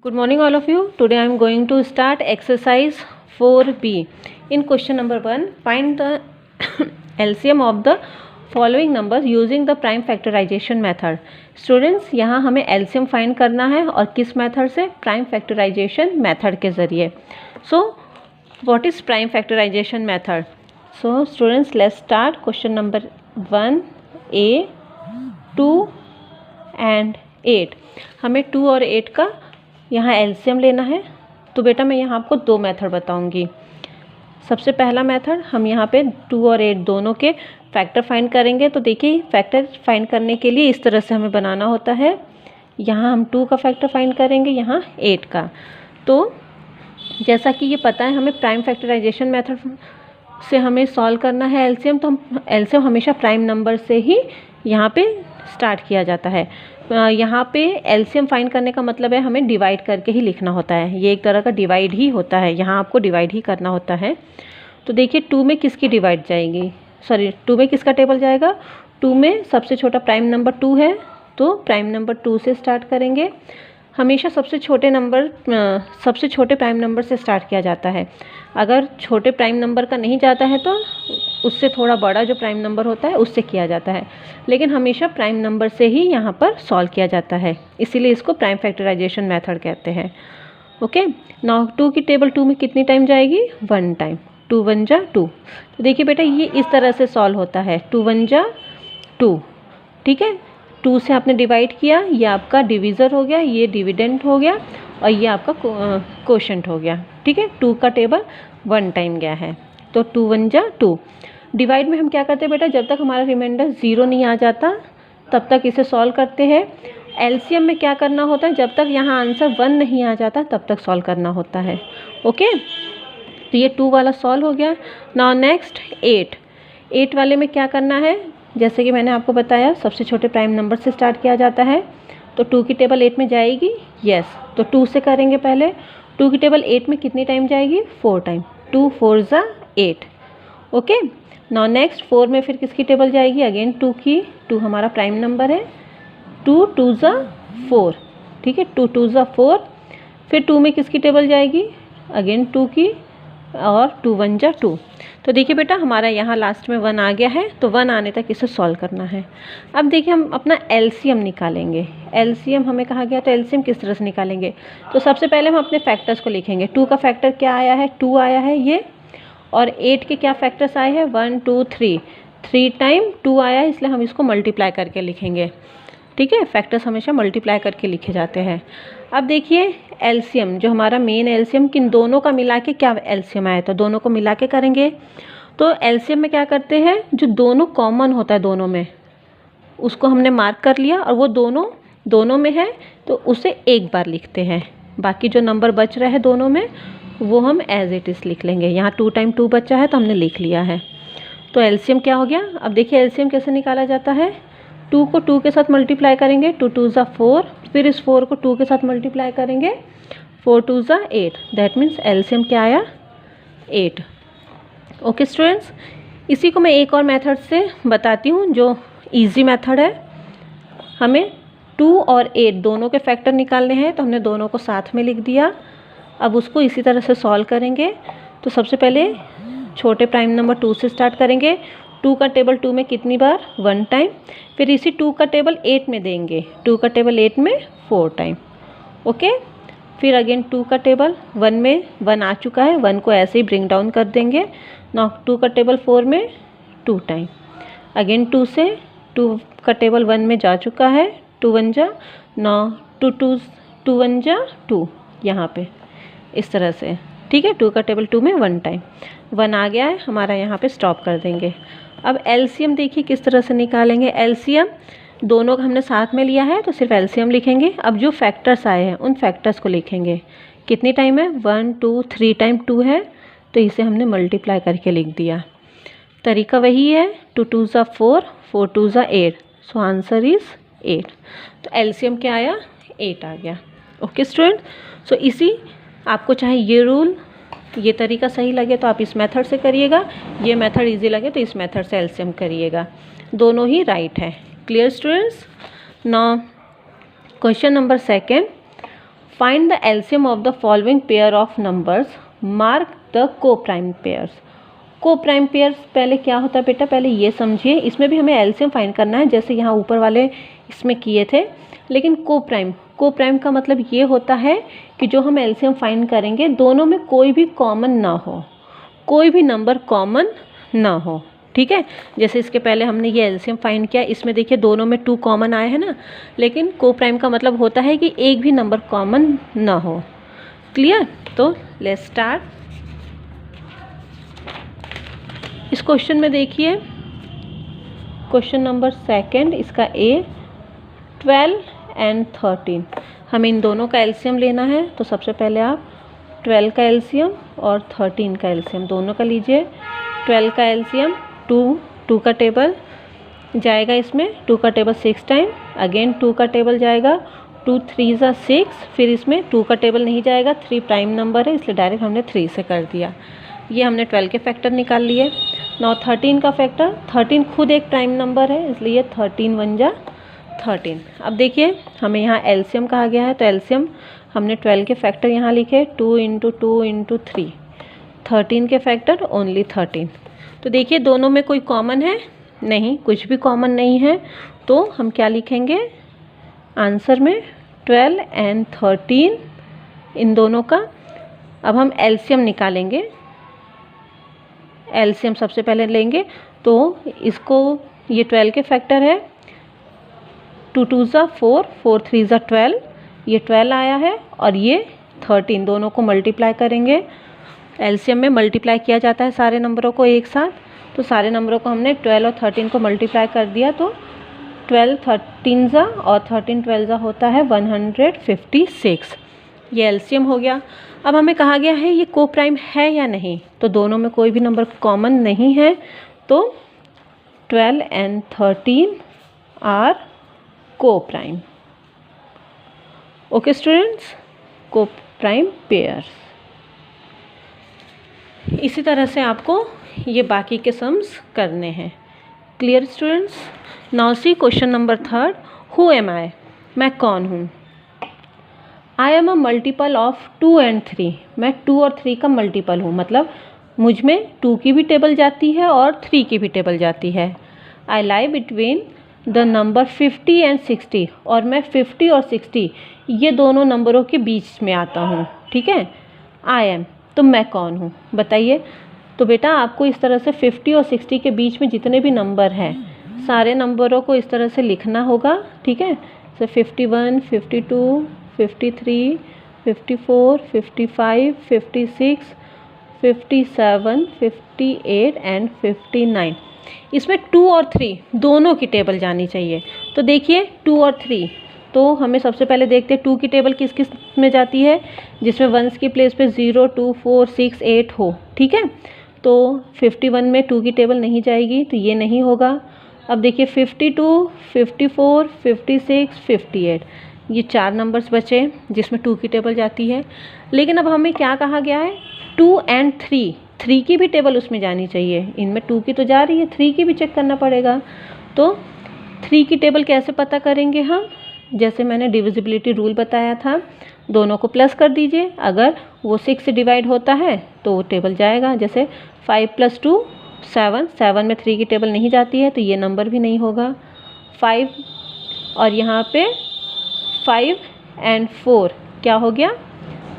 Good morning all of you. Today I am going to start exercise 4B. In question number 1, find the LCM of the following numbers using the prime factorization method. Students, यहाँ हमें LCM find करना है और किस method से? Prime factorisation method के ज़रिए. So what is prime factorization method? So students, let's start question number 1A, 2 and 8. हमें 2 और 8 का यहाँ एलसीएम लेना है. तो बेटा मैं यहाँ आपको दो मेथड बताऊँगी. सबसे पहला मेथड, हम यहाँ पे 2 और 8 दोनों के फैक्टर फाइंड करेंगे. तो देखिए, फैक्टर फाइंड करने के लिए इस तरह से हमें बनाना होता है. यहाँ हम 2 का फैक्टर फाइंड करेंगे, यहाँ 8 का. तो जैसा कि ये पता है, हमें प्राइम फैक्टराइजेशन मेथड से हमें सॉल्व करना है एलसीएम. तो हम एलसीएम हमेशा प्राइम नंबर से ही यहाँ पे स्टार्ट किया जाता है. यहाँ पे एलसीएम फाइंड करने का मतलब है हमें डिवाइड करके ही लिखना होता है. ये एक तरह का डिवाइड ही होता है. यहाँ आपको डिवाइड ही करना होता है. तो देखिए, 2 में किसकी डिवाइड जाएगी, 2 में किसका टेबल जाएगा. 2 में सबसे छोटा प्राइम नंबर 2 है, तो प्राइम नंबर 2 से स्टार्ट करेंगे. हमेशा सबसे छोटे प्राइम नंबर से स्टार्ट किया जाता है. अगर छोटे प्राइम नंबर का नहीं जाता है तो उससे थोड़ा बड़ा जो प्राइम नंबर होता है उससे किया जाता है. लेकिन हमेशा प्राइम नंबर से ही यहाँ पर सॉल्व किया जाता है, इसीलिए इसको प्राइम फैक्टराइजेशन मेथड कहते हैं. ओके, नाउ 2 की टेबल 2 में कितनी टाइम जाएगी, 1 टाइम. 2 1 जा 2. तो देखिए बेटा, ये इस तरह से सॉल्व होता है. 2 1 जा 2. ठीक है, 2 से आपने डिवाइड किया, ये आपका डिविज़र हो गया, ये डिविडेंड हो गया और ये आपका कोशेंट हो गया. ठीक है, 2 का टेबल 1 टाइम गया है. तो 2 1 जा 2. डिवाइड में हम क्या करते हैं बेटा, जब तक हमारा रिमाइंडर 0 नहीं आ जाता तब तक इसे सॉल्व करते हैं. एलसीएम में क्या करना होता है, जब तक यहाँ आंसर 1 नहीं आ जाता तब तक सॉल्व करना होता है. ओके, तो ये 2 वाला सॉल्व हो गया. नाउ नेक्स्ट 8 वाले में क्या करना है, जैसे कि मैंने आपको बताया, सबसे छोटे प्राइम नंबर से स्टार्ट किया जाता है. तो 2 की टेबल 8 में जाएगी, यस. तो 2 से करेंगे पहले. 2 की टेबल 8 में कितनी टाइम जाएगी, 4 टाइम. 2 4 जा 8. ओके, नाउ नेक्स्ट 4 में फिर किसकी टेबल जाएगी, अगेन 2 की. 2 हमारा प्राइम नंबर है. 2 2 जा 4. ठीक है, 2 2 जा 4. फिर 2 में किसकी टेबल जाएगी, अगेन 2 की, और 2 1 जा 2. तो देखिए बेटा, हमारा यहाँ लास्ट में 1 आ गया है. तो 1 आने तक इसे सॉल्व करना है. अब देखिए, हम अपना एलसीएम निकालेंगे. एलसीएम हमें कहा गया, तो एलसीएम किस तरह से निकालेंगे. तो सबसे पहले हम अपने फैक्टर्स को लिखेंगे. 2 का फैक्टर क्या आया है, 2 आया है ये. और 8 के क्या फैक्टर्स आए हैं, 1 2 3. 3 टाइम 2 आया है, इसलिए हम इसको मल्टीप्लाई करके लिखेंगे. ठीक है, फैक्टर्स हमेशा मल्टीप्लाई करके लिखे जाते हैं. अब देखिए, एलसीएम जो हमारा मेन एलसीएम, किन दोनों का मिला के क्या एलसीएम आया, तो दोनों को मिला के करेंगे. तो एलसीएम में क्या करते हैं, जो दोनों कॉमन होता है दोनों में, उसको हमने मार्क कर लिया, और वो दोनों में है तो उसे एक बार लिखते हैं. बाकी जो नंबर बच रहा है दोनों में, वो हम एज इट इज़ लिख लेंगे. यहाँ 2 टाइम 2 बचा है तो हमने लिख लिया है. तो एलसीएम क्या हो गया. अब देखिए, एलसीएम कैसे निकाला जाता है. 2 को 2 के साथ मल्टीप्लाई करेंगे, 2 2 जा 4. फिर इस 4 को 2 के साथ मल्टीप्लाई करेंगे, 4 2 जा 8. दैट मीन्स एलसीएम क्या आया, 8. ओके स्टूडेंट्स, इसी को मैं एक और मेथड से बताती हूँ जो इजी मेथड है. हमें 2 और 8 दोनों के फैक्टर निकालने हैं, तो हमने दोनों को साथ में लिख दिया. अब उसको इसी तरह से सॉल्व करेंगे. तो सबसे पहले छोटे प्राइम नंबर 2 से स्टार्ट करेंगे. 2 का टेबल 2 में कितनी बार, 1 टाइम. फिर इसी 2 का टेबल 8 में देंगे. 2 का टेबल 8 में 4 टाइम. ओके, फिर अगेन 2 का टेबल 1 में 1 आ चुका है, 1 को ऐसे ही ब्रिंग डाउन कर देंगे. नाउ 2 का टेबल 4 में 2 टाइम. अगेन 2 से 2 का टेबल 1 में जा चुका है, 2 1 जा. नाउ 2 1 जा 2, यहाँ पे इस तरह से. ठीक है, 2 का टेबल 2 में 1 टाइम. 1 आ गया है हमारा, यहाँ पे स्टॉप कर देंगे. अब एलसीएम देखिए किस तरह से निकालेंगे. एलसीएम दोनों का हमने साथ में लिया है, तो सिर्फ एलसीएम लिखेंगे. अब जो फैक्टर्स आए हैं उन फैक्टर्स को लिखेंगे. कितनी टाइम है, 1 2 3 टाइम 2 है, तो इसे हमने मल्टीप्लाई करके लिख दिया. तरीका वही है. 2 2 जा 4, 4 2 जा 8. So answer is 8. तो एलसीएम क्या आया, 8 आ गया. ओके स्टूडेंट, सो इसी आपको चाहे ये रूल, ये तरीका सही लगे तो आप इस मेथड से करिएगा, ये मेथड इजी लगे तो इस मेथड से एलसीएम करिएगा. दोनों ही राइट है. Clear students. Now question number 2. Find the LCM of the following pair of numbers, mark the को प्राइम पेयर्स। को प्राइम पेयर्स पहले क्या होता है बेटा, पहले ये समझिए। इसमें भी हमें एलसीएम फाइंड करना है जैसे यहाँ ऊपर वाले इसमें किए थे, लेकिन को प्राइम का मतलब ये होता है कि जो हम एलसीएम फाइंड करेंगे दोनों में कोई भी कॉमन ना हो, कोई भी नंबर कॉमन ना हो, ठीक है। जैसे इसके पहले हमने ये एलसीएम फाइंड किया, इसमें देखिए दोनों में 2 कॉमन आए हैं ना, लेकिन को प्राइम का मतलब होता है कि एक भी नंबर कॉमन ना हो। क्लियर? तो लेट्स स्टार्ट। इस क्वेश्चन में देखिए, क्वेश्चन नंबर 2, इसका ए 12 एंड 13, हमें इन दोनों का एलसीएम लेना है। तो सबसे पहले आप 12 का एलसीएम और 13 का एलसीएम दोनों का लीजिए। 12 का एलसीएम 2 का टेबल जाएगा इसमें, 2 का टेबल 6 टाइम, अगेन 2 का टेबल जाएगा, 2 3 ज़ा 6, फिर इसमें 2 का टेबल नहीं जाएगा, 3 प्राइम नंबर है इसलिए डायरेक्ट हमने 3 से कर दिया। ये हमने 12 के फैक्टर निकाल लिए। नाउ 13 का फैक्टर, 13 खुद एक प्राइम नंबर है इसलिए 13 1 जा 13। अब देखिए हमें यहाँ एलसीएम कहा गया है, तो एलसीएम हमने 12 के फैक्टर यहाँ लिखे 2 × 2 × 3, 13 के फैक्टर ओनली 13। तो देखिए दोनों में कोई कॉमन है नहीं, कुछ भी कॉमन नहीं है, तो हम क्या लिखेंगे आंसर में 12 एंड 13 इन दोनों का। अब हम एलसीएम निकालेंगे। एलसीएम सबसे पहले लेंगे, तो इसको ये 12 के फैक्टर है, 2 2 ज़ा 4, 4 3 ज़ा 12, ये 12 आया है, और ये 13, दोनों को मल्टीप्लाई करेंगे। एलसीएम में मल्टीप्लाई किया जाता है सारे नंबरों को एक साथ, तो सारे नंबरों को हमने 12 और 13 को मल्टीप्लाई कर दिया, तो 12 13 ज़ा और 13 12 ज़ा होता है 156। ये एलसीएम हो गया। अब हमें कहा गया है ये को प्राइम है या नहीं, तो दोनों में कोई भी नंबर कॉमन नहीं है, तो 12 एंड 13 आर को प्राइम। ओके स्टूडेंट्स, को प्राइम पेयर्स। इसी तरह से आपको ये बाकी के सम्स करने हैं। Clear students? Now see question number 3, who am I, मैं कौन हूँ। I am a multiple of 2 and 3, मैं 2 और 3 का मल्टीपल हूँ, मतलब मुझ में 2 की भी टेबल जाती है और 3 की भी टेबल जाती है। I lie between the number 50 and 60, और मैं 50 और 60 ये दोनों नंबरों के बीच में आता हूँ, ठीक है। आई एम, तो मैं कौन हूँ बताइए। तो बेटा आपको इस तरह से 50 और 60 के बीच में जितने भी नंबर हैं सारे नंबरों को इस तरह से लिखना होगा, ठीक है। तो 51 52 53 54 55 56 57 58 एंड 59, इसमें 2 और 3 दोनों की टेबल जानी चाहिए। तो देखिए 2 और 3, तो हमें सबसे पहले देखते हैं 2 की टेबल किस किस में जाती है, जिसमें 1s की प्लेस पे 0 2 4 6 8 हो, ठीक है। तो 51 में 2 की टेबल नहीं जाएगी, तो ये नहीं होगा। अब देखिए 52 54 56 58, ये 4 नंबर्स बचे जिसमें 2 की टेबल जाती है। लेकिन अब हमें क्या कहा गया है, 2 एंड 3 की भी टेबल उसमें जानी चाहिए। इनमें 2 की तो जा रही है, 3 की भी चेक करना पड़ेगा। तो 3 की टेबल कैसे पता करेंगे हम, जैसे मैंने डिविजिबिलिटी रूल बताया था, दोनों को प्लस कर दीजिए, अगर वो 6 से डिवाइड होता है तो वो टेबल जाएगा। जैसे 5 + 2 7, 7 में 3 की टेबल नहीं जाती है तो ये नंबर भी नहीं होगा। 5 और यहाँ पे 5 एंड 4 क्या हो गया,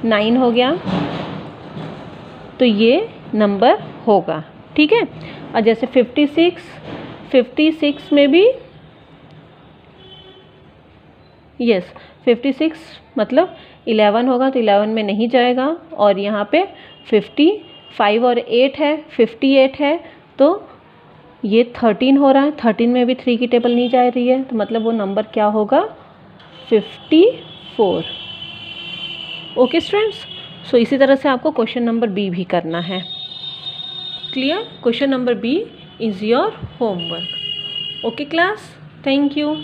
9 हो गया, तो ये नंबर होगा, ठीक है। और जैसे 56 में भी 56 मतलब 11 होगा, तो 11 में नहीं जाएगा। और यहाँ पे 55 और 8 है, 58 है, तो ये 13 हो रहा है, 13 में भी 3 की टेबल नहीं जा रही है, तो मतलब वो नंबर क्या होगा, 54। ओके स्टूडेंट्स, सो इसी तरह से आपको क्वेश्चन नंबर बी भी करना है। Clear? Question number B is your homework. Okay class, thank you.